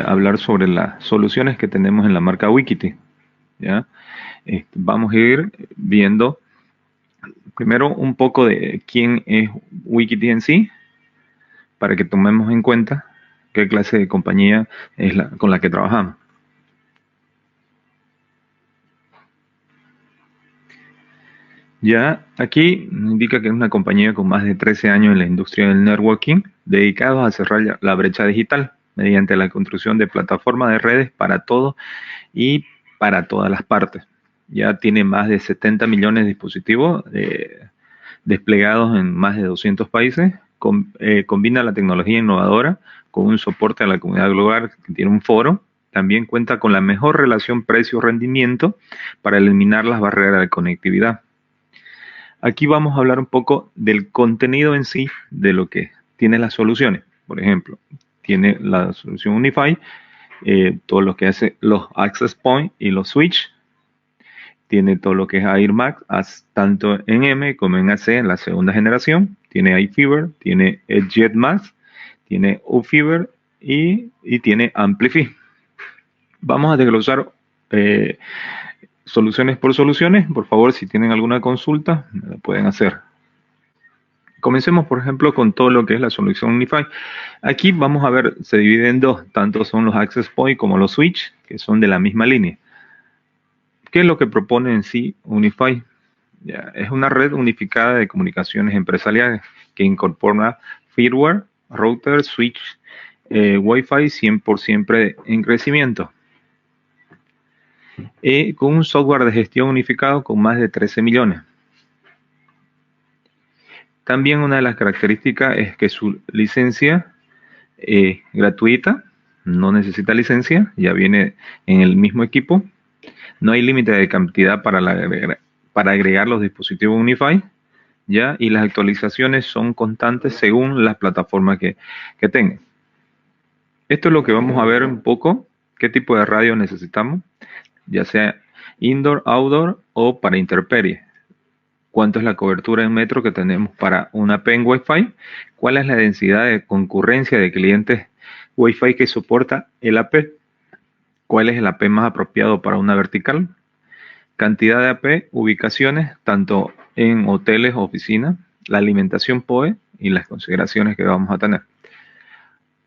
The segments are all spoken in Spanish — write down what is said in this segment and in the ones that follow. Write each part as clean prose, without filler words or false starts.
hablar sobre las soluciones que tenemos en la marca Wikity, ¿ya? Vamos a ir viendo primero un poco de quién es Wikity en sí, para que tomemos en cuenta qué clase de compañía es con la que trabajamos. Ya aquí indica que es una compañía con más de 13 años en la industria del networking, dedicados a cerrar la brecha digital mediante la construcción de plataformas de redes para todos y para todas las partes. Ya tiene más de 70 millones de dispositivos desplegados en más de 200 países. Combina la tecnología innovadora con un soporte a la comunidad global que tiene un foro. También cuenta con la mejor relación precio-rendimiento para eliminar las barreras de conectividad. Aquí vamos a hablar un poco del contenido en sí de lo que tiene las soluciones. Por ejemplo, tiene la solución Unify, todo lo que hace los access point y los switch. Tiene todo lo que es Air Max, tanto en M como en AC en la segunda generación. Tiene iFiber, tiene Jet Max, tiene UFiber y tiene Amplify. Vamos a desglosar soluciones por soluciones. Por favor, si tienen alguna consulta, la pueden hacer. Comencemos, por ejemplo, con todo lo que es la solución Unify. Aquí vamos a ver, se divide en dos, tanto son los access point como los switch, que son de la misma línea. ¿Qué es lo que propone en sí Unify? Ya, es una red unificada de comunicaciones empresariales que incorpora firmware, router, switch, Wi-Fi 100% en crecimiento. Con un software de gestión unificado con más de 13 millones. También una de las características es que su licencia es gratuita, no necesita licencia, ya viene en el mismo equipo. No hay límite de cantidad para agregar los dispositivos Unify, ¿ya? Y las actualizaciones son constantes según las plataformas que tengan. Esto es lo que vamos a ver un poco, qué tipo de radio necesitamos, ya sea indoor, outdoor o para intemperie. Cuánto es la cobertura en metro que tenemos para una PEN Wi-Fi, cuál es la densidad de concurrencia de clientes Wi-Fi que soporta el AP, cuál es el AP más apropiado para una vertical, cantidad de AP, ubicaciones, tanto en hoteles o oficinas, la alimentación PoE y las consideraciones que vamos a tener.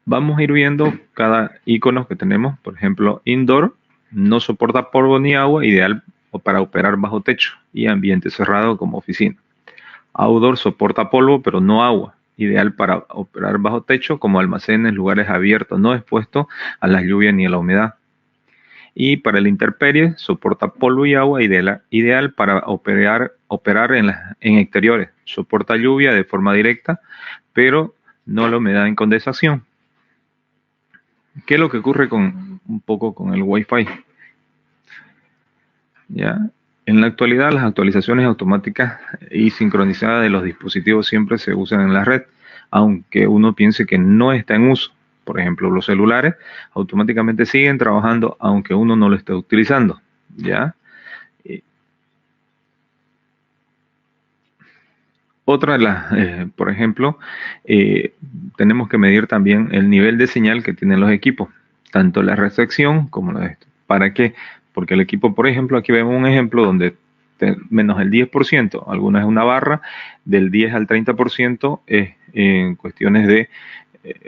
Vamos a ir viendo cada icono que tenemos. Por ejemplo, indoor no soporta polvo ni agua, ideal para operar bajo techo y ambiente cerrado como oficina. Outdoor soporta polvo pero no agua, ideal para operar bajo techo como almacenes, lugares abiertos, no expuestos a las lluvias ni a la humedad. Y para el intemperie soporta polvo y agua, ideal para operar en exteriores. Soporta lluvia de forma directa, pero no la humedad en condensación. ¿Qué es lo que ocurre un poco con el Wi-Fi? ¿Ya? En la actualidad, las actualizaciones automáticas y sincronizadas de los dispositivos siempre se usan en la red, aunque uno piense que no está en uso. Por ejemplo, los celulares automáticamente siguen trabajando aunque uno no lo esté utilizando, ¿ya? Otra de las, por ejemplo, tenemos que medir también el nivel de señal que tienen los equipos, tanto la recepción como la de esto. ¿Para qué? Porque el equipo, por ejemplo, aquí vemos un ejemplo donde menos el 10%, alguna es una barra, del 10 al 30% es en cuestiones de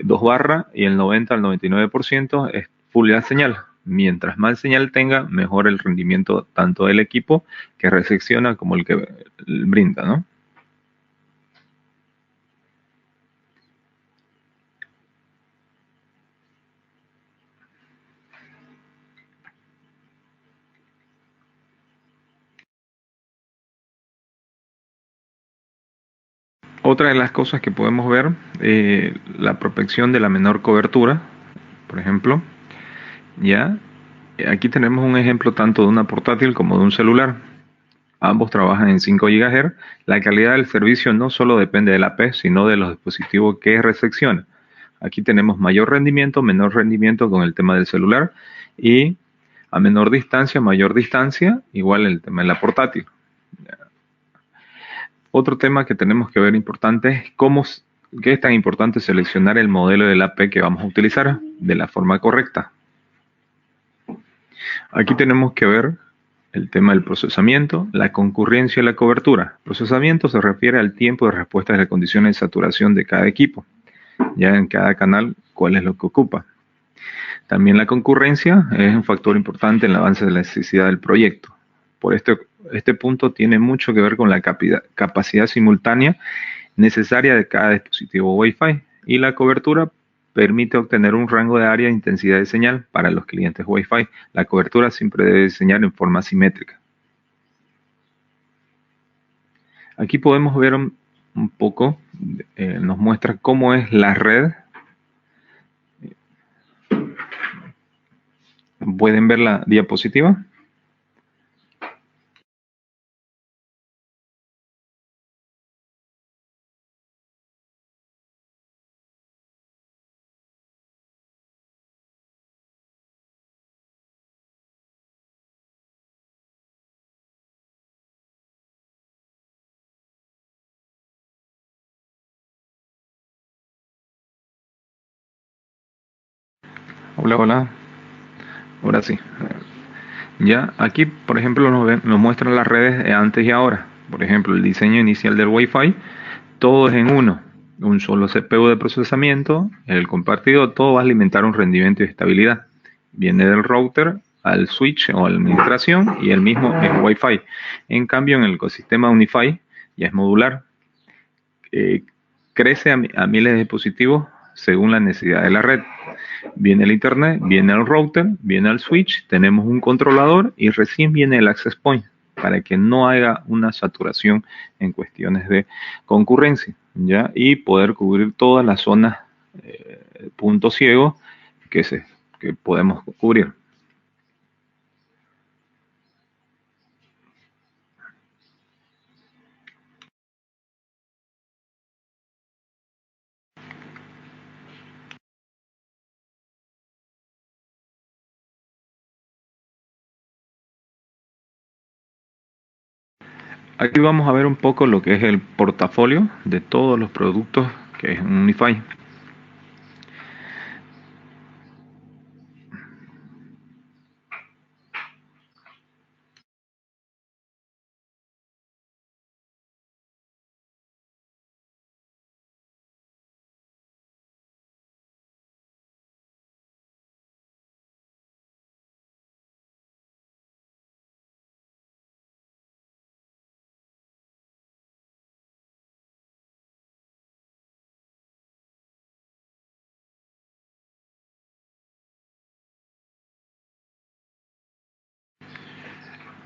2 barras y el 90 al 99% es full señal. Mientras más señal tenga, mejor el rendimiento tanto del equipo que recepciona como el que brinda, ¿no? Otra de las cosas que podemos ver, la protección de la menor cobertura, por ejemplo, ya. Aquí tenemos un ejemplo tanto de una portátil como de un celular. Ambos trabajan en 5 GHz. La calidad del servicio no solo depende de la AP, sino de los dispositivos que recepciona. Aquí tenemos mayor rendimiento, menor rendimiento con el tema del celular y a menor distancia, mayor distancia, igual el tema de la portátil. Otro tema que tenemos que ver importante es cómo qué es tan importante seleccionar el modelo del AP que vamos a utilizar de la forma correcta? Aquí tenemos que ver el tema del procesamiento, la concurrencia y la cobertura. Procesamiento se refiere al tiempo de respuesta a las condiciones de saturación de cada equipo, ya en cada canal cuál es lo que ocupa. También la concurrencia es un factor importante en el avance de la necesidad del proyecto. Por este punto tiene mucho que ver con la capacidad simultánea necesaria de cada dispositivo Wi-Fi, y la cobertura permite obtener un rango de área e intensidad de señal para los clientes Wi-Fi. La cobertura siempre debe diseñar en forma simétrica. Aquí podemos ver un poco, nos muestra cómo es la red. ¿Pueden ver la diapositiva? Hola, hola. Ahora sí. Ya, aquí, por ejemplo, nos muestran las redes de antes y ahora. Por ejemplo, el diseño inicial del Wi-Fi, todo es en uno. Un solo CPU de procesamiento, el compartido, todo va a alimentar un rendimiento y estabilidad. Viene del router al switch o a la administración y el mismo es Wi-Fi. En cambio, en el ecosistema Unify ya es modular. Crece a miles de dispositivos según la necesidad de la red. Viene el internet, viene el router, viene el switch, tenemos un controlador y recién viene el access point para que no haya una saturación en cuestiones de concurrencia, ¿ya? Y poder cubrir todas las zonas, puntos ciegos que podemos cubrir. Aquí vamos a ver un poco lo que es el portafolio de todos los productos que es Unify.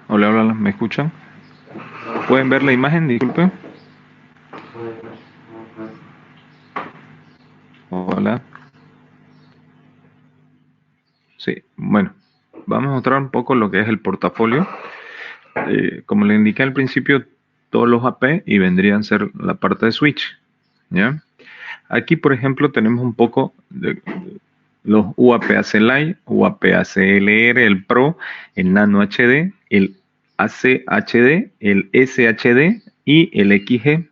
Hola, hola, ¿me escuchan? ¿Pueden ver la imagen? Disculpe. Hola. Sí, bueno, vamos a mostrar un poco lo que es el portafolio. Como le indiqué al principio, todos los AP y vendrían a ser la parte de switch, ¿ya? Aquí, por ejemplo, tenemos un poco de los UAP-AC Lite, UAP-AC LR, el Pro, el Nano HD, el AC HD, el SHD y el XG.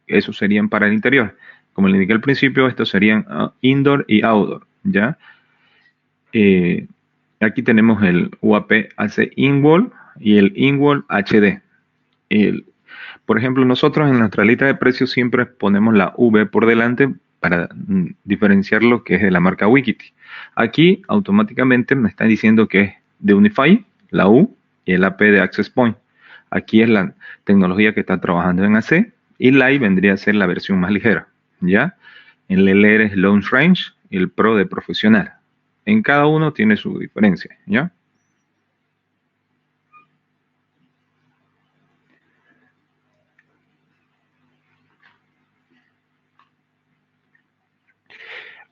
Esos serían para el interior. Como le indiqué al principio, estos serían indoor y outdoor, ¿ya? Eh, Aquí tenemos el UAP AC InWall y el InWall HD. Por ejemplo, nosotros en nuestra lista de precios siempre ponemos la V por delante para diferenciar lo que es de la marca Wikiti. Aquí automáticamente me está diciendo que es de Unify, la U, y el AP de Access Point. Aquí es la tecnología que está trabajando en AC, y Lite vendría a ser la versión más ligera, ¿ya? El LR es Long Range y el Pro de profesional. En cada uno tiene su diferencia, ¿ya?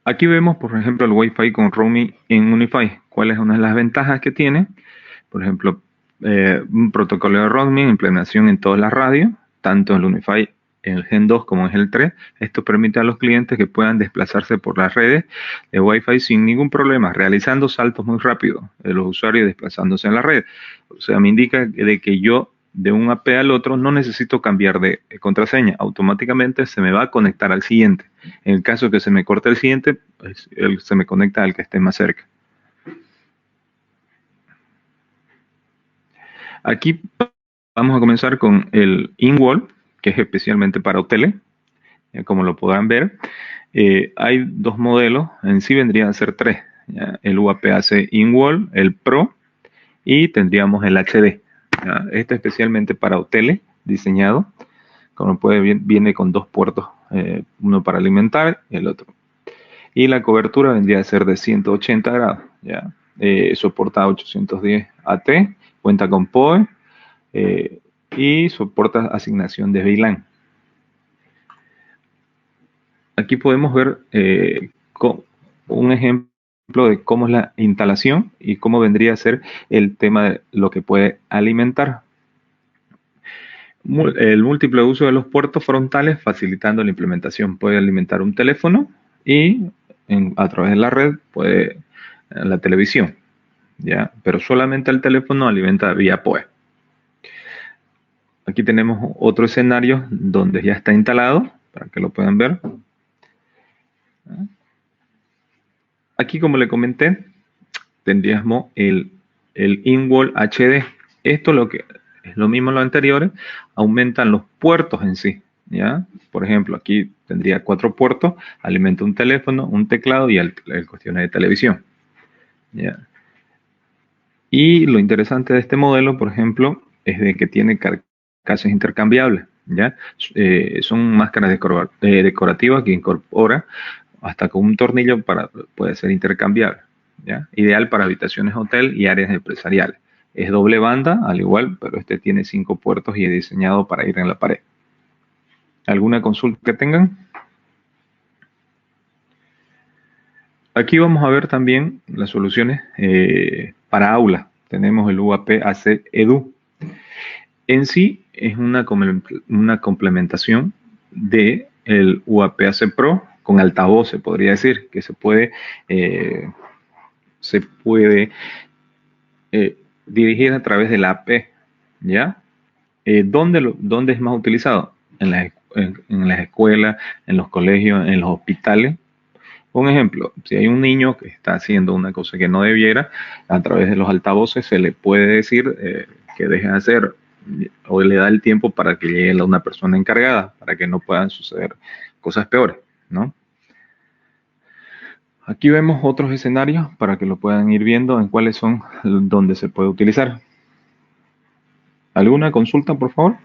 Aquí vemos, por ejemplo, el Wi-Fi con roaming en Unify. ¿Cuál es una de las ventajas que tiene? Por ejemplo, un protocolo de roaming, implementación en todas las radios, tanto en el Unify, en el Gen 2 como en el 3. Esto permite a los clientes que puedan desplazarse por las redes de Wi-Fi sin ningún problema, realizando saltos muy rápidos de los usuarios desplazándose en la red. O sea, me indica de que yo de un AP al otro, no necesito cambiar de contraseña. Automáticamente se me va a conectar al siguiente. En el caso que se me corte el siguiente, pues, se me conecta al que esté más cerca. Aquí vamos a comenzar con el InWall, que es especialmente para hoteles. Como lo podrán ver, hay dos modelos, en sí vendrían a ser tres, ¿ya? El UAPAC InWall, el Pro, y tendríamos el HD. ¿Ya? Este especialmente para hoteles, diseñado, como puede ver, viene con dos puertos, uno para alimentar y el otro. Y la cobertura vendría a ser de 180 grados, ¿ya? Soporta 810 AT, cuenta con PoE, y soporta asignación de VLAN. Aquí podemos ver un ejemplo de cómo es la instalación y cómo vendría a ser el tema de lo que puede alimentar. El múltiple uso de los puertos frontales facilitando la implementación. Puede alimentar un teléfono y a través de la red puede la televisión, ¿ya? Pero solamente el teléfono alimenta vía PoE. Aquí tenemos otro escenario donde ya está instalado, para que lo puedan ver. Aquí, como le comenté, tendríamos el InWall HD. Esto lo que es lo mismo en los anteriores, aumentan los puertos en sí, ¿ya? Por ejemplo, aquí tendría 4 puertos, alimenta un teléfono, un teclado y el cuestiones de televisión, ¿ya? Y lo interesante de este modelo, por ejemplo, es de que tiene carcasas intercambiables, ¿ya? Son máscaras decorativas que incorpora hasta con un tornillo puede ser intercambiable, ¿ya? Ideal para habitaciones hotel y áreas empresariales. Es doble banda, al igual, pero este tiene 5 puertos y es diseñado para ir en la pared. ¿Alguna consulta que tengan? Aquí vamos a ver también las soluciones para aula. Tenemos el UAP-AC Edu. En sí es una complementación de el UAP-AC Pro con altavoz, se podría decir, que se puede dirigir a través de la AP, ¿ya? ¿Dónde es más utilizado? En las escuelas, en los colegios, en los hospitales. Un ejemplo, si hay un niño que está haciendo una cosa que no debiera, a través de los altavoces se le puede decir que deje de hacer o le da el tiempo para que llegue una persona encargada, para que no puedan suceder cosas peores, ¿no? Aquí vemos otros escenarios para que lo puedan ir viendo en cuáles son donde se puede utilizar. ¿Alguna consulta, por favor?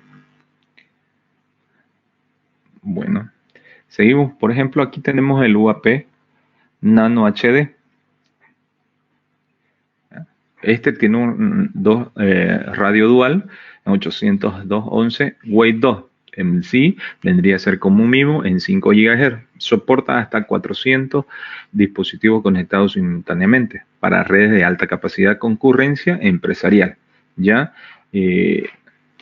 Bueno, seguimos. Por ejemplo, aquí tenemos el UAP Nano HD. Este tiene un radio dual en 802.11 Wave 2. En sí vendría a ser como un MIMO en 5 GHz. Soporta hasta 400 dispositivos conectados simultáneamente para redes de alta capacidad concurrencia empresarial. ¿Ya? De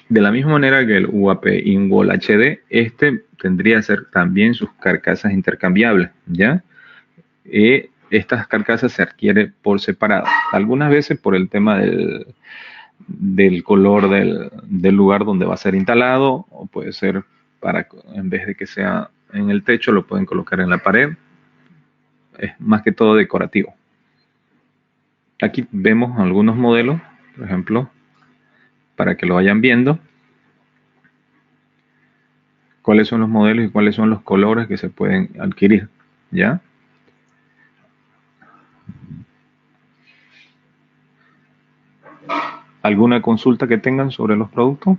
la misma manera que el UAP InWall HD, este tendría que ser también sus carcasas intercambiables. ¿Ya? Estas carcasas se adquieren por separado. Algunas veces por el tema del color del lugar donde va a ser instalado, o puede ser para, en vez de que sea en el techo, lo pueden colocar en la pared. Es más que todo decorativo. Aquí vemos algunos modelos, por ejemplo, para que lo vayan viendo. Cuáles son los modelos y cuáles son los colores que se pueden adquirir, ¿ya? ¿Alguna consulta que tengan sobre los productos?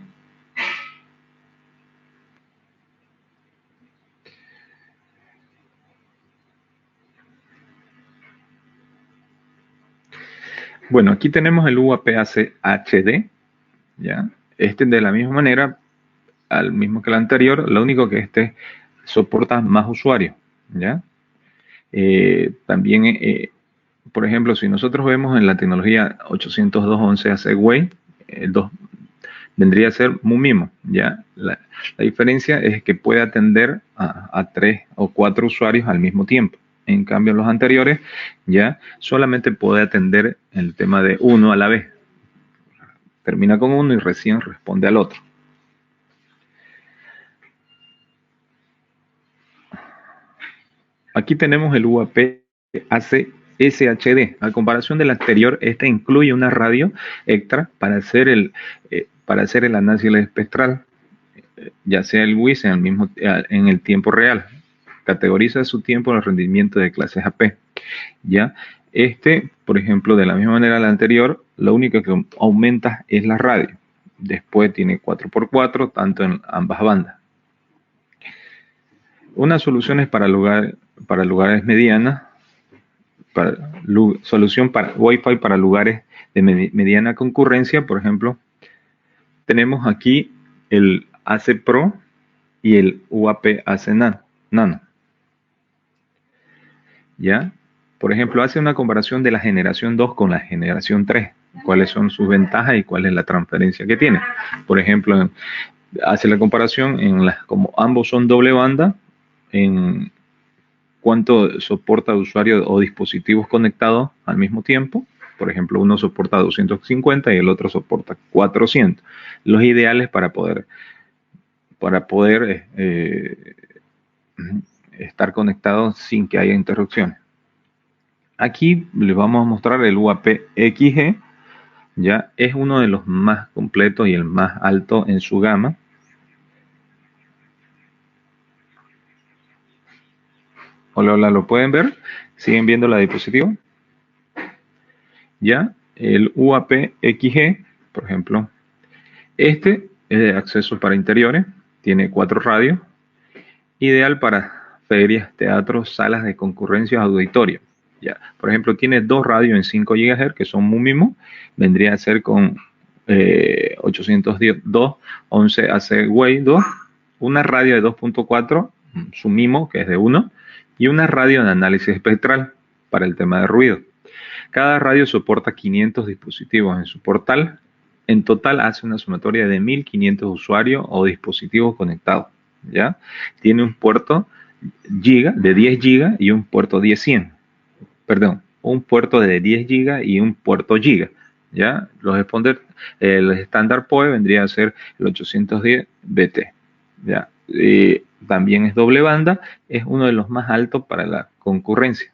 Bueno, aquí tenemos el UAP-AC HD, ¿ya? Este de la misma manera, al mismo que el anterior, lo único que este soporta más usuarios, ¿ya? También, por ejemplo, si nosotros vemos en la tecnología 802.11 AC Wave, 2 vendría a ser muy mismo, ¿ya? La diferencia es que puede atender a 3 o 4 usuarios al mismo tiempo. En cambio, los anteriores ya solamente puede atender el tema de uno a la vez. termina con uno y recién responde al otro. Aquí tenemos el UAP AC-SHD. A comparación del anterior, este incluye una radio extra para hacer el análisis espectral, ya sea el WIS en el tiempo real. Categoriza su tiempo en el rendimiento de clases AP. ¿Ya? Por ejemplo, de la misma manera del anterior, lo único que aumenta es la radio. Después tiene 4x4, tanto en ambas bandas. Unas soluciones para lugares medianas, solución para Wi-Fi para lugares de mediana concurrencia, por ejemplo, tenemos aquí el AC Pro y el UAP AC Nano. ¿Ya? Por ejemplo, hace una comparación de la generación 2 con la generación 3. ¿Cuáles son sus ventajas y cuál es la transferencia que tiene? Por ejemplo, hace la comparación como ambos son doble banda, en cuánto soporta usuarios o dispositivos conectados al mismo tiempo. Por ejemplo, uno soporta 250 y el otro soporta 400. Los ideales para poder estar conectados sin que haya interrupciones. Aquí les vamos a mostrar el UAP-XG. Ya es uno de los más completos y el más alto en su gama. Hola, ¿lo pueden ver? ¿Siguen viendo la diapositiva? Ya, el UAP-XG, por ejemplo, es de acceso para interiores, tiene 4 radios, ideal para ferias, teatros, salas de concurrencias, auditorios. Ya, por ejemplo, tiene 2 radios en 5 GHz que son muy MIMO, vendría a ser con 802, 11 AC Way 2, una radio de 2.4, su MIMO que es de 1, y una radio de análisis espectral para el tema de ruido. Cada radio soporta 500 dispositivos en su portal. En total hace una sumatoria de 1500 usuarios o dispositivos conectados. ¿Ya? Tiene un puerto de 10 GB y un puerto 10-100. Perdón, un puerto de 10 GB y un puerto giga. ¿Ya? El estándar PoE vendría a ser el 810 BT. ¿Ya? También es doble banda, es uno de los más altos para la concurrencia.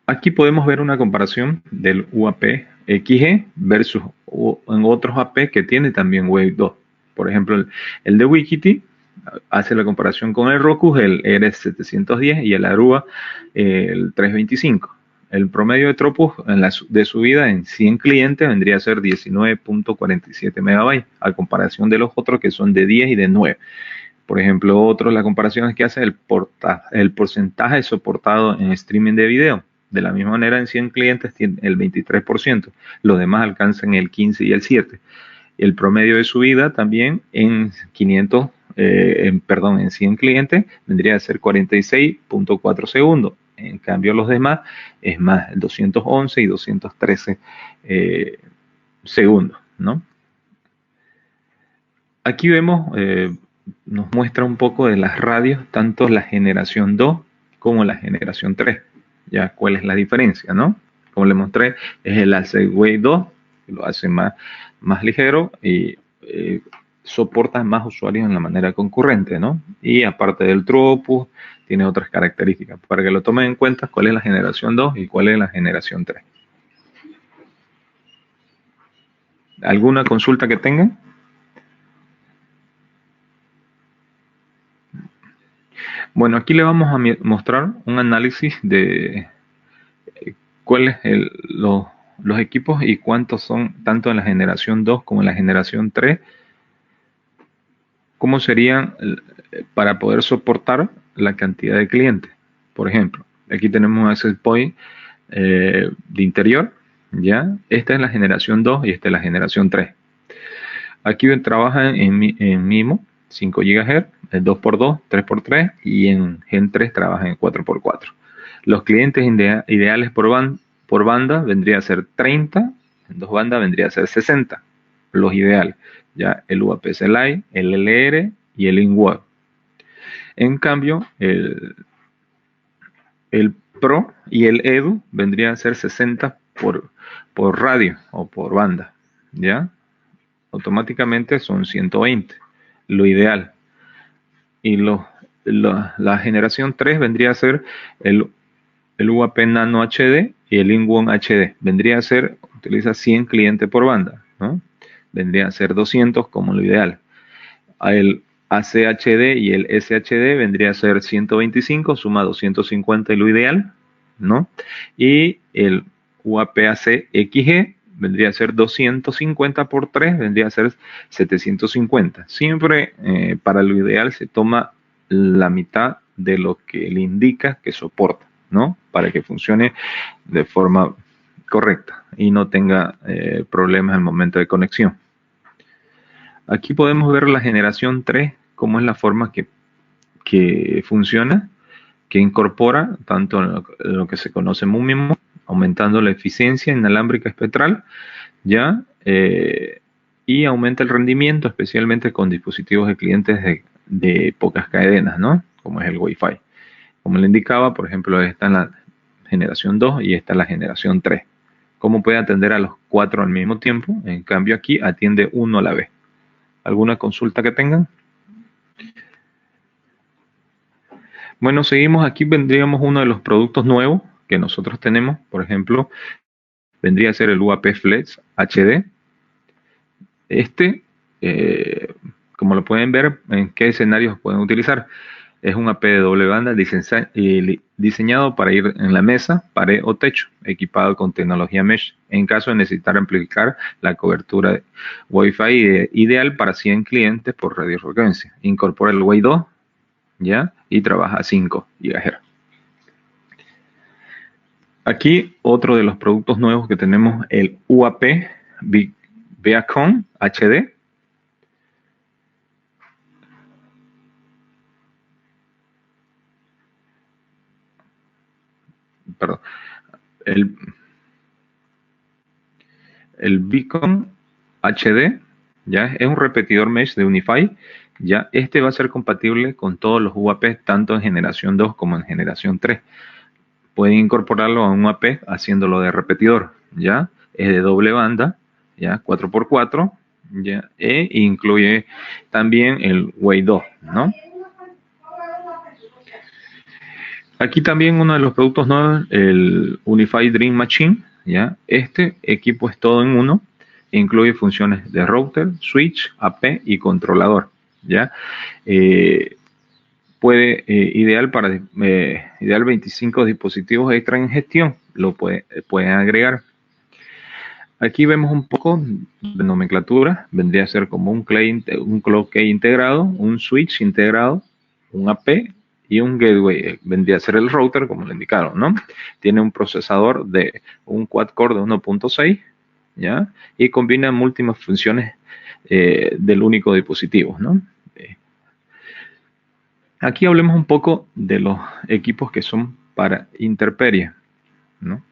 Aquí podemos ver una comparación del UAP-XG versus en otros AP que tiene también Wave 2. Por ejemplo, el de Wikiti hace la comparación con el Roku, el RS710 y el Aruba, el 325. El promedio de throughput de subida en 100 clientes vendría a ser 19.47 MB, a comparación de los otros que son de 10 y de 9. Por ejemplo, la comparación es que hace el porcentaje soportado en streaming de video. De la misma manera, en 100 clientes tiene el 23%, los demás alcanzan el 15 y el 7%. El promedio de subida también en 100 clientes vendría a ser 46.4 segundos. En cambio, los demás es más, 211 y 213 segundos, ¿no? Aquí vemos, nos muestra un poco de las radios, tanto la generación 2 como la generación 3. Ya, ¿cuál es la diferencia, no? Como les mostré, es el AC-Wave 2, que lo hace más ligero y soporta más usuarios en la manera concurrente, ¿no? Y aparte del throughput, tiene otras características. Para que lo tomen en cuenta, cuál es la generación 2 y cuál es la generación 3. ¿Alguna consulta que tengan? Bueno, aquí le vamos a mostrar un análisis de cuáles los equipos y cuántos son tanto en la generación 2 como en la generación 3, cómo serían para poder soportar la cantidad de clientes. Por ejemplo, aquí tenemos un access point de interior, ¿ya? Esta es la generación 2 y esta es la generación 3. Aquí trabajan en MIMO, 5 GHz, 2x2, 3x3 y en Gen 3 trabajan en 4x4. Los clientes ideales por banda vendría a ser 30, en 2 bandas vendría a ser 60, los ideales. Ya el UAP CLI, el LR y el InWave. En cambio, el Pro y el Edu vendrían a ser 60 por, por radio o por banda, ¿ya? Automáticamente son 120, lo ideal. Y la generación 3 vendría a ser el, el UAP Nano HD y el In-One HD. Vendría a ser, utiliza 100 clientes por banda, ¿no? Vendría a ser 200 como lo ideal. El ACHD y el SHD vendría a ser 125, suma 250 y lo ideal, ¿no? Y el UAPAC XG vendría a ser 250 por 3, vendría a ser 750. Siempre para lo ideal se toma la mitad de lo que le indica que soporta, ¿no? Para que funcione de forma correcta y no tenga problemas al momento de conexión. Aquí podemos ver la generación 3, cómo es la forma que funciona, que incorpora tanto lo que se conoce MUMIMO, aumentando la eficiencia inalámbrica espectral, ¿ya? Y aumenta el rendimiento, especialmente con dispositivos de clientes de pocas cadenas, ¿no? Como es el Wi-Fi. Como le indicaba, por ejemplo, esta es la generación 2 y esta es la generación 3. ¿Cómo puede atender a los 4 al mismo tiempo? En cambio, aquí atiende uno a la vez. ¿Alguna consulta que tengan? Bueno, seguimos aquí, vendríamos uno de los productos nuevos que nosotros tenemos, por ejemplo, vendría a ser el UAP Flex HD. Este, como lo pueden ver, ¿en qué escenarios pueden utilizar? Es un AP de doble banda diseñado para ir en la mesa, pared o techo, equipado con tecnología Mesh. En caso de necesitar amplificar la cobertura de Wi-Fi ideal para 100 clientes por radiofrecuencia. Incorpora el Wi 2, ¿ya? Y trabaja a 5 GHz. Aquí otro de los productos nuevos que tenemos, el UAP Beacon HD. Perdón, el, el Beacon HD, ya es un repetidor mesh de Unify. Ya este va a ser compatible con todos los UAP, tanto en generación 2 como en generación 3. Pueden incorporarlo a un UAP haciéndolo de repetidor, ya es de doble banda, ya 4x4, ya, e incluye también el Way 2, ¿no? Aquí también uno de los productos nuevos, el Unified Dream Machine, ¿ya? Este equipo es todo en uno, incluye funciones de router, switch, AP y controlador, ¿ya? Ideal 25 dispositivos extra en gestión, pueden agregar. Aquí vemos un poco de nomenclatura, vendría a ser como un clock key integrado, un switch integrado, un AP y un gateway, vendría a ser el router, como le indicaron, ¿no? Tiene un procesador de un quad-core de 1.6, ¿ya? Y combina múltiples funciones del único dispositivo, ¿no? Aquí hablemos un poco de los equipos que son para intemperie, ¿no?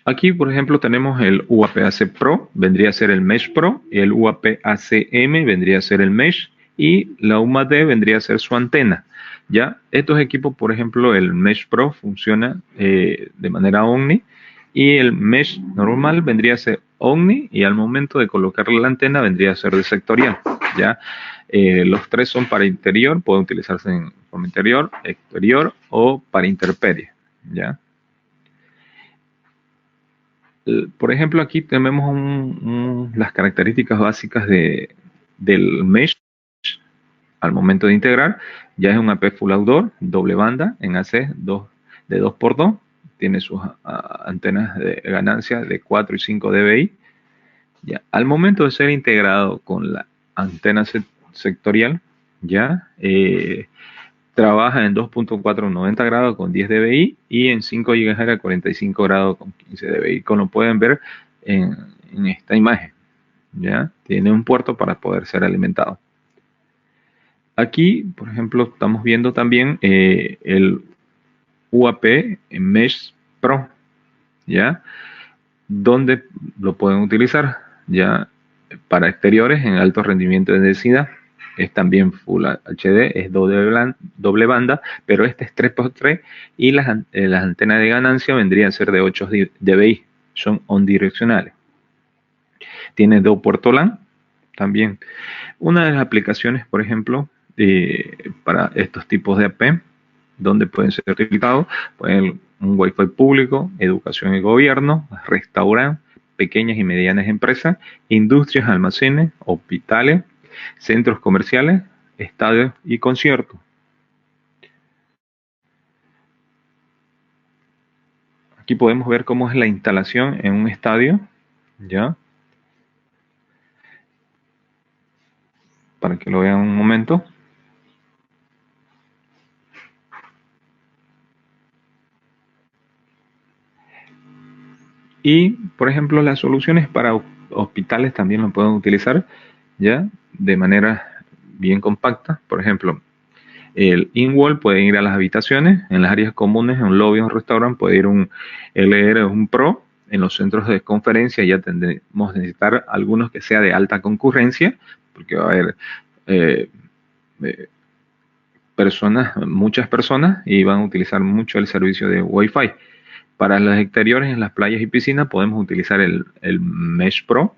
Aquí, por ejemplo, tenemos el UAP-AC Pro, vendría a ser el Mesh Pro, y el UAP-ACM vendría a ser el Mesh, y la UMA-D vendría a ser su antena. Ya, estos equipos, por ejemplo, el Mesh Pro funciona de manera Omni, y el Mesh normal vendría a ser Omni, y al momento de colocarle la antena vendría a ser de sectorial. Ya, los tres son para interior, pueden utilizarse en forma interior, exterior o para intemperie. Ya. Por ejemplo, aquí tenemos las características básicas del mesh al momento de integrar. Ya es un AP Full Outdoor, doble banda en AC de 2x2. Tiene sus antenas de ganancia de 4 y 5 dBi. Ya, al momento de ser integrado con la antena sectorial, ya trabaja en 2.4 90 grados con 10 dBi y en 5 GHz a 45 grados con 15 dBi, como lo pueden ver en esta imagen. ¿Ya? Tiene un puerto para poder ser alimentado. Aquí, por ejemplo, estamos viendo también el UAP Mesh Pro, ¿ya? Donde lo pueden utilizar ya para exteriores en alto rendimiento de densidad. es también Full HD, es doble banda, pero este es 3x3 y las antenas de ganancia vendrían a ser de 8 dBi, son omnidireccionales. Tiene 2 puertos LAN también. Una de las aplicaciones, por ejemplo, para estos tipos de AP, donde pueden ser utilizados, pueden un Wi-Fi público, educación y gobierno, restaurantes, pequeñas y medianas empresas, industrias, almacenes, hospitales, centros comerciales, estadios y conciertos. Aquí podemos ver cómo es la instalación en un estadio, ¿ya? Para que lo vean un momento. Y, por ejemplo, las soluciones para hospitales también lo pueden utilizar, ¿ya? De manera bien compacta. Por ejemplo, el in-wall puede ir a las habitaciones, en las áreas comunes, en un lobby, en un restaurante, puede ir un LR o un Pro. En los centros de conferencia ya tendremos que necesitar algunos que sea de alta concurrencia, porque va a haber muchas personas, y van a utilizar mucho el servicio de Wi-Fi. Para los exteriores, en las playas y piscinas, podemos utilizar el Mesh Pro,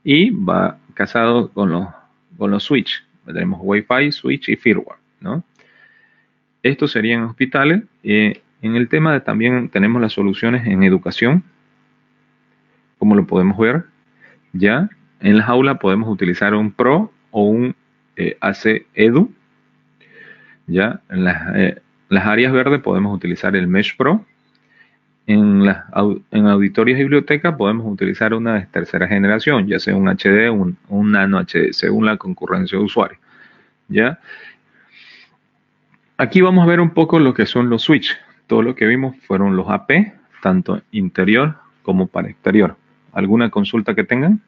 y va casado con los switch. Tenemos Wi-Fi, switch y firmware, ¿no? Estos serían hospitales. En el tema también tenemos las soluciones en educación, como lo podemos ver. Ya en las aulas podemos utilizar un Pro o un AC Edu. Ya en las áreas verdes podemos utilizar el Mesh Pro. En auditorios y bibliotecas podemos utilizar una de tercera generación, ya sea un HD o un Nano HD, según la concurrencia de usuarios. ¿Ya? Aquí vamos a ver un poco lo que son los switch. Todo lo que vimos fueron los AP, tanto interior como para exterior. ¿Alguna consulta que tengan?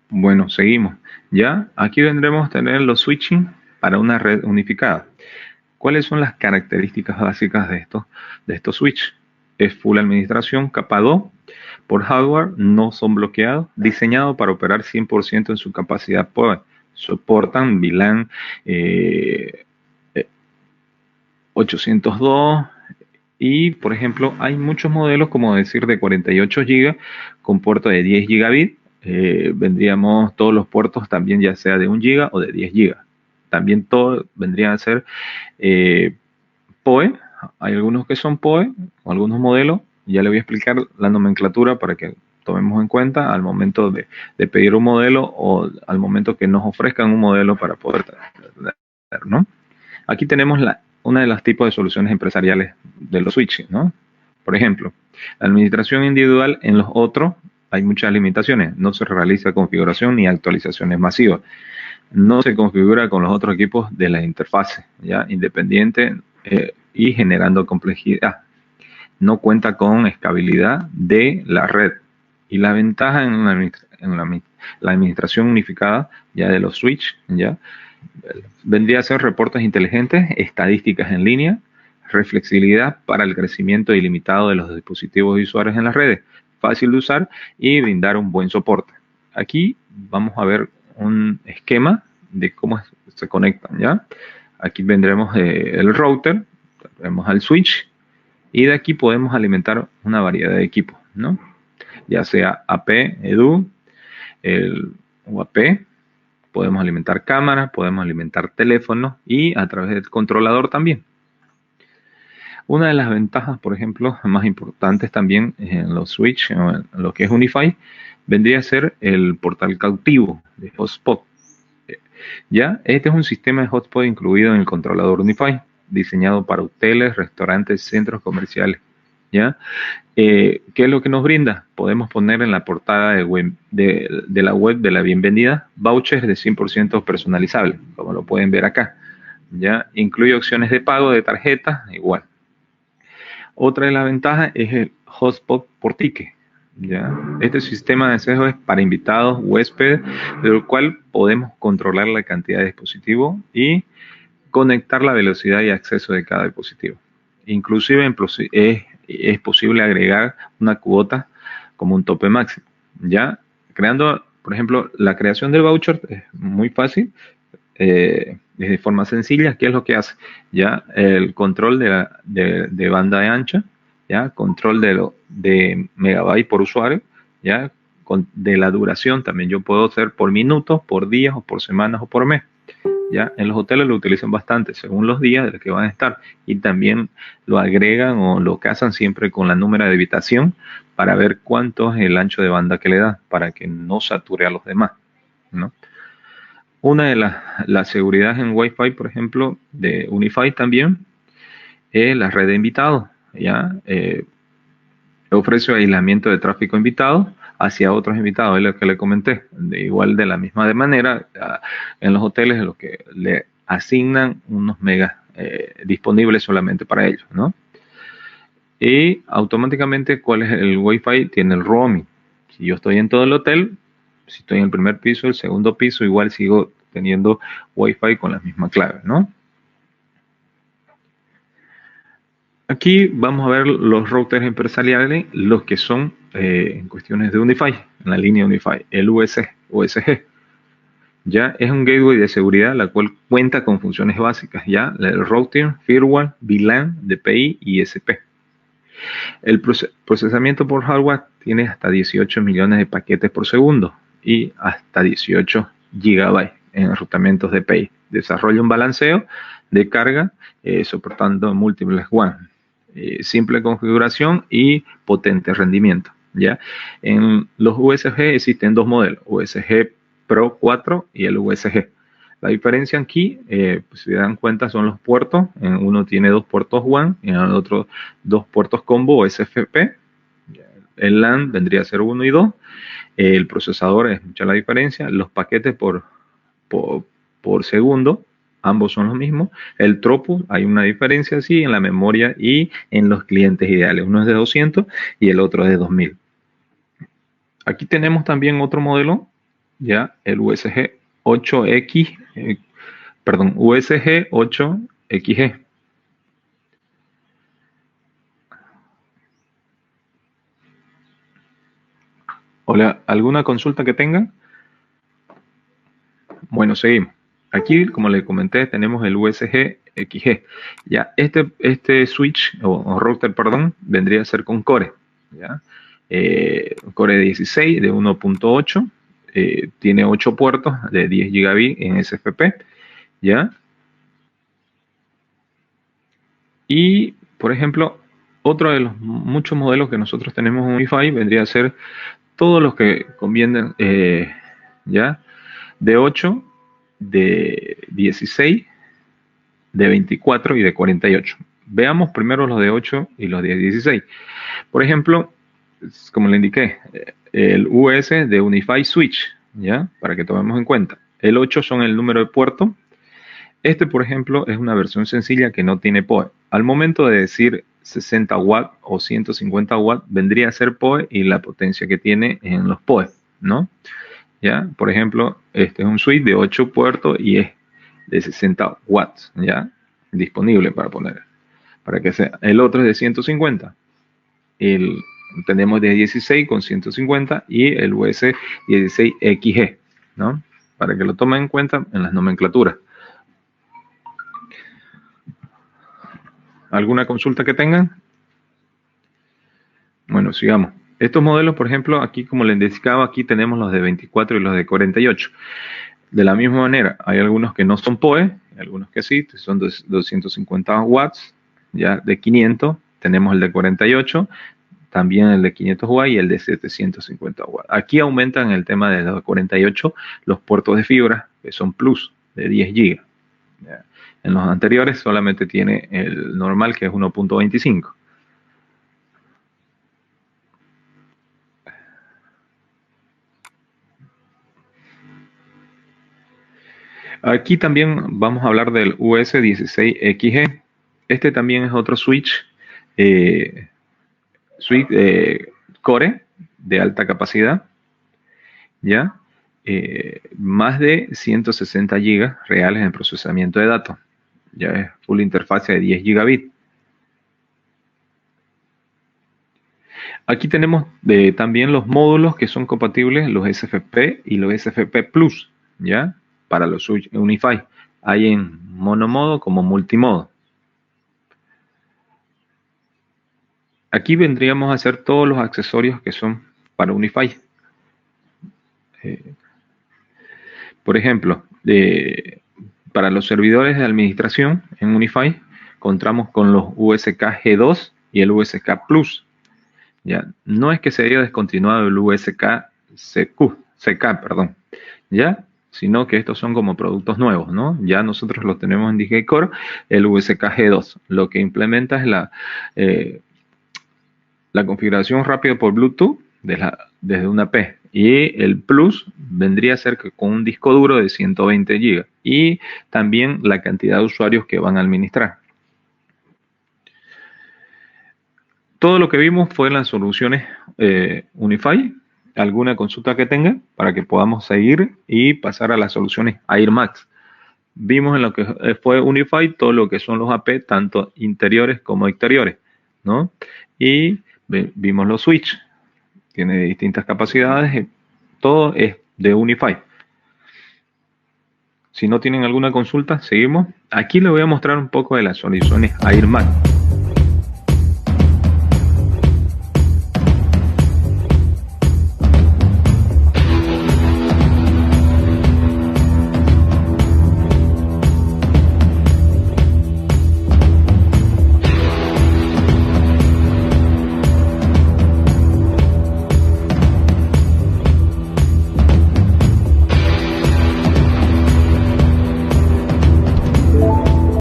Bueno, seguimos. Ya, aquí vendremos a tener los switching para una red unificada. ¿Cuáles son las características básicas de estos switch? Es full administración, capa 2, por hardware, no son bloqueados, diseñado para operar 100% en su capacidad PoE. Soportan VLAN 802 y, por ejemplo, hay muchos modelos, como decir, de 48 GB con puerto de 10 gigabit. Vendríamos todos los puertos también, ya sea de 1 GB o de 10 GB. También todo vendría a ser PoE. Hay algunos que son PoE, o algunos modelos. Ya le voy a explicar la nomenclatura para que tomemos en cuenta al momento de pedir un modelo, o al momento que nos ofrezcan un modelo para poder tener, ¿no? Aquí tenemos una de los tipos de soluciones empresariales de los switches, ¿no? Por ejemplo, la administración individual. En los otros hay muchas limitaciones. No se realiza configuración ni actualizaciones masivas. No se configura con los otros equipos de la interfase, ¿ya? Independiente y generando complejidad. No cuenta con escalabilidad de la red. Y la ventaja en la administración unificada ya de los switch, ¿ya? Vendría a ser reportes inteligentes, estadísticas en línea, flexibilidad para el crecimiento ilimitado de los dispositivos y usuarios en las redes, fácil de usar y brindar un buen soporte. Aquí vamos a ver un esquema de cómo se conectan, ¿ya? Aquí vendremos el router, tenemos al switch, y de aquí podemos alimentar una variedad de equipos, ¿no? Ya sea AP, EDU, el UAP, podemos alimentar cámaras, podemos alimentar teléfonos y a través del controlador también. Una de las ventajas, por ejemplo, más importantes también en los switch, en lo que es Unify, vendría a ser el portal cautivo de hotspot. Ya, este es un sistema de hotspot incluido en el controlador Unify, diseñado para hoteles, restaurantes, centros comerciales. ¿Ya? ¿Qué es lo que nos brinda? Podemos poner en la portada de la web de la bienvenida vouchers de 100% personalizables, como lo pueden ver acá. ¿Ya? Incluye opciones de pago de tarjeta, igual. Otra de las ventajas es el hotspot por ticket. ¿Ya? Este sistema de acceso es para invitados, huéspedes, del cual podemos controlar la cantidad de dispositivos y conectar la velocidad y acceso de cada dispositivo. Inclusive es posible agregar una cuota como un tope máximo. Ya creando, por ejemplo, la creación del voucher es muy fácil, de forma sencilla. ¿Qué es lo que hace? Ya el control de banda de ancha, ya control de megabyte por usuario, ya de la duración también. Yo puedo hacer por minutos, por días o por semanas o por mes. Ya en los hoteles lo utilizan bastante según los días de los que van a estar, y también lo agregan o lo casan siempre con la número de habitación para ver cuánto es el ancho de banda que le da, para que no sature a los demás, ¿no? Una de la seguridad en Wi-Fi, por ejemplo, de Unify también, es la red de invitados. ¿Ya? Ofrece aislamiento de tráfico invitado hacia otros invitados, es lo que le comenté. Igual de la misma manera, en los hoteles los que le asignan unos megas disponibles solamente para ellos, ¿no? Y automáticamente, ¿cuál es el Wi-Fi? Tiene el roaming. Si yo estoy en todo el hotel, si estoy en el primer piso, el segundo piso, igual sigo teniendo Wi-Fi con las mismas claves, ¿no? Aquí vamos a ver los routers empresariales, los que son en cuestiones de Unify, en la línea Unify, el USG. Ya es un gateway de seguridad, la cual cuenta con funciones básicas, ya el routing, firewall, VLAN, DPI y ISP. El procesamiento por hardware tiene hasta 18 millones de paquetes por segundo y hasta 18 gigabytes en enrutamientos DPI. Desarrolla un balanceo de carga soportando múltiples WAN. Simple configuración y potente rendimiento. ¿Ya? En los USG existen dos modelos, USG Pro 4 y el USG. La diferencia aquí, pues, si se dan cuenta, son los puertos. En uno tiene dos puertos WAN y en el otro dos puertos combo o SFP. El LAN vendría a ser 1 y 2. El procesador es mucha la diferencia. Los paquetes por segundo, ambos son los mismos. El throughput, hay una diferencia sí en la memoria y en los clientes ideales. Uno es de 200 y el otro es de 2000. Aquí tenemos también otro modelo, ya el USG 8X, USG 8XG. Hola, ¿alguna consulta que tengan? Bueno, seguimos. Aquí, como les comenté, tenemos el USG XG. Ya, este switch o router, perdón, vendría a ser con Core. ¿Ya? Core 16 de 1.8, tiene 8 puertos de 10 gigabit en SFP. ¿Ya? Y, por ejemplo, otro de los muchos modelos que nosotros tenemos en Wi-Fi vendría a ser todos los que convienen, ¿ya? De 8, de 16, de 24 y de 48. Veamos primero los de 8 y los de 16. Por ejemplo, como le indiqué, el US de Unify Switch, ¿ya? Para que tomemos en cuenta. El 8 son el número de puerto. Este, por ejemplo, es una versión sencilla que no tiene PoE. Al momento de decir 60 watts o 150 watts, vendría a ser PoE y la potencia que tiene en los PoE, ¿no? ¿Ya? Por ejemplo, este es un switch de 8 puertos y es de 60 watts, ¿ya? Disponible para poner, para que sea. El otro es de 150. Tenemos de 16 con 150 y el US 16XG, ¿no? Para que lo tomen en cuenta en las nomenclaturas. ¿Alguna consulta que tengan? Bueno, sigamos. Estos modelos, por ejemplo, aquí como les indicaba, aquí tenemos los de 24 y los de 48. De la misma manera, hay algunos que no son PoE, algunos que sí, son de 250 watts, ya de 500, tenemos el de 48, también el de 500 watts y el de 750 watts. Aquí aumentan el tema de los 48 los puertos de fibra, que son plus, de 10 GB. En los anteriores solamente tiene el normal, que es 1.25. Aquí también vamos a hablar del US16XG. Este también es otro switch, Core de alta capacidad, ¿ya? Más de 160 GB reales en procesamiento de datos. Ya es full interfaz de 10 gigabit. Aquí tenemos también los módulos que son compatibles, los SFP y los SFP Plus, ¿ya? Para los switch Unify. Hay en monomodo como multimodo. Aquí vendríamos a hacer todos los accesorios que son para Unify. Por ejemplo, para los servidores de administración en Unify, contamos con los USK G2 y el USK Plus. ¿Ya? No es que se haya descontinuado el USK CK, perdón, ¿ya? Sino que estos son como productos nuevos, ¿no? Ya nosotros los tenemos en DJ Core, el USK G2. Lo que implementa es la configuración rápida por Bluetooth desde una P. Y el Plus vendría a ser que con un disco duro de 120 GB. Y también la cantidad de usuarios que van a administrar. Todo lo que vimos fue en las soluciones Unify. Alguna consulta que tengan para que podamos seguir y pasar a las soluciones Air Max. Vimos en lo que fue Unify todo lo que son los AP, tanto interiores como exteriores, ¿no? Y vimos los switch. Tiene distintas capacidades. Todo es de Unify. Si no tienen alguna consulta, seguimos. Aquí les voy a mostrar un poco de las soluciones Air Max.